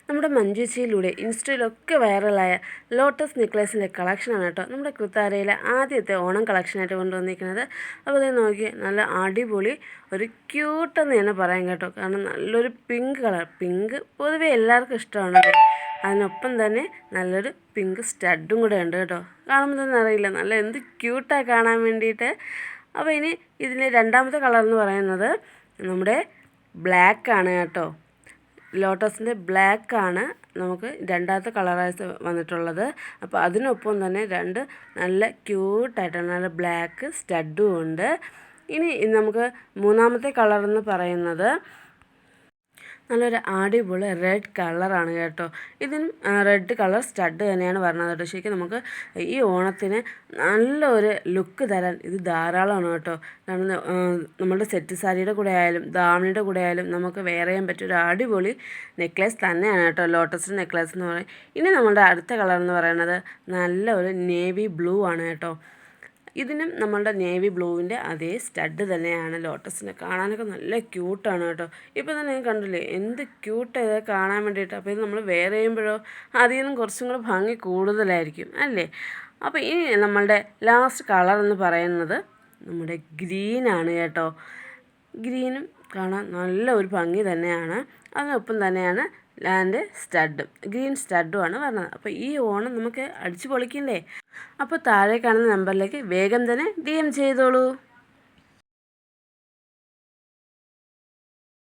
നമ്മുടെ മഞ്ജുശ്രീയിലൂടെ ഇൻസ്റ്റയിലൊക്കെ വൈറലായ ലോട്ടസ് നെക്ലേസിൻ്റെ കളക്ഷനാണ് കേട്ടോ നമ്മുടെ കൃത്താരയിലെ ആദ്യത്തെ ഓണം കളക്ഷനായിട്ട് കൊണ്ടുവന്നിരിക്കുന്നത്. അപ്പോൾ ഇത് നോക്കി നല്ല അടിപൊളി ഒരു ക്യൂട്ടെന്ന് തന്നെ പറയാം കേട്ടോ. കാരണം നല്ലൊരു പിങ്ക് കളർ, പിങ്ക് പൊതുവേ എല്ലാവർക്കും ഇഷ്ടമാണ്. അതിനൊപ്പം തന്നെ നല്ലൊരു പിങ്ക് സ്റ്റഡും കൂടെ ഉണ്ട് കേട്ടോ. കാണുമ്പോൾ തന്നെ അറിയില്ല നല്ല എന്ത് ക്യൂട്ടാണ് കാണാൻ വേണ്ടിയിട്ട്. അപ്പോൾ ഇനി ഇതിൻ്റെ രണ്ടാമത്തെ കളർ എന്ന് പറയുന്നത് നമ്മുടെ ബ്ലാക്കാണ് കേട്ടോ. ലോട്ടസിൻ്റെ ബ്ലാക്കാണ് നമുക്ക് രണ്ടാമത്തെ കളറായിട്ട് വന്നിട്ടുള്ളത്. അപ്പോൾ അതിനൊപ്പം തന്നെ രണ്ട് നല്ല ക്യൂട്ടായിട്ടാണ് നല്ല ബ്ലാക്ക് സ്റ്റഡും ഉണ്ട്. ഇനി നമുക്ക് മൂന്നാമത്തെ കളറെന്ന് പറയുന്നത് നല്ലൊരു അടിപൊളി റെഡ് കളറാണ് കേട്ടോ. ഇതിനും റെഡ് കളർ സ്റ്റഡ് തന്നെയാണ് പറഞ്ഞത് കേട്ടോ. ശരിക്കും നമുക്ക് ഈ ഓണത്തിന് നല്ലൊരു ലുക്ക് തരാൻ ഇത് ധാരാളമാണ് കേട്ടോ. കാരണം നമ്മുടെ സെറ്റ് സാരിയുടെ കൂടെ ആയാലും ദാവണിയുടെ കൂടെ ആയാലും നമുക്ക് വെയർ ചെയ്യാൻ പറ്റിയൊരു അടിപൊളി നെക്ലേസ് തന്നെയാണ് കേട്ടോ ലോട്ടസ് നെക്ലേസ് എന്ന് പറയും. ഇനി നമ്മുടെ അടുത്ത കളർ എന്ന് പറയുന്നത് നല്ല ഒരു നേവി ബ്ലൂ ആണ് കേട്ടോ. ഇതിനും നമ്മളുടെ നേവി ബ്ലൂവിൻ്റെ അതേ സ്റ്റഡ് തന്നെയാണ് ലോട്ടസിന്. കാണാനൊക്കെ നല്ല ക്യൂട്ടാണ് കേട്ടോ. ഇപ്പോൾ തന്നെ നിങ്ങൾ കണ്ടില്ലേ എന്ത് ക്യൂട്ട് ഇത് കാണാൻ വേണ്ടിയിട്ട്. അപ്പോൾ ഇത് നമ്മൾ വെയർ ചെയ്യുമ്പോഴോ അതിൽ നിന്നും കുറച്ചും കൂടെ ഭംഗി കൂടുതലായിരിക്കും അല്ലേ. അപ്പോൾ ഇനി നമ്മളുടെ ലാസ്റ്റ് കളർ എന്ന് പറയുന്നത് നമ്മുടെ ഗ്രീനാണ് കേട്ടോ. ഗ്രീനും കാണാൻ നല്ല ഒരു ഭംഗി തന്നെയാണ്. അതിനൊപ്പം തന്നെയാണ് ലാൻഡ് സ്റ്റഡും ഗ്രീൻ സ്റ്റഡുമാണ് പറഞ്ഞത്. അപ്പോൾ ഈ ഓണം നമുക്ക് അടിച്ചു പൊളിക്കണ്ടേ. അപ്പോൾ താഴെ കാണുന്ന നമ്പറിലേക്ക് വേഗം തന്നെ DM ചെയ്തോളൂ.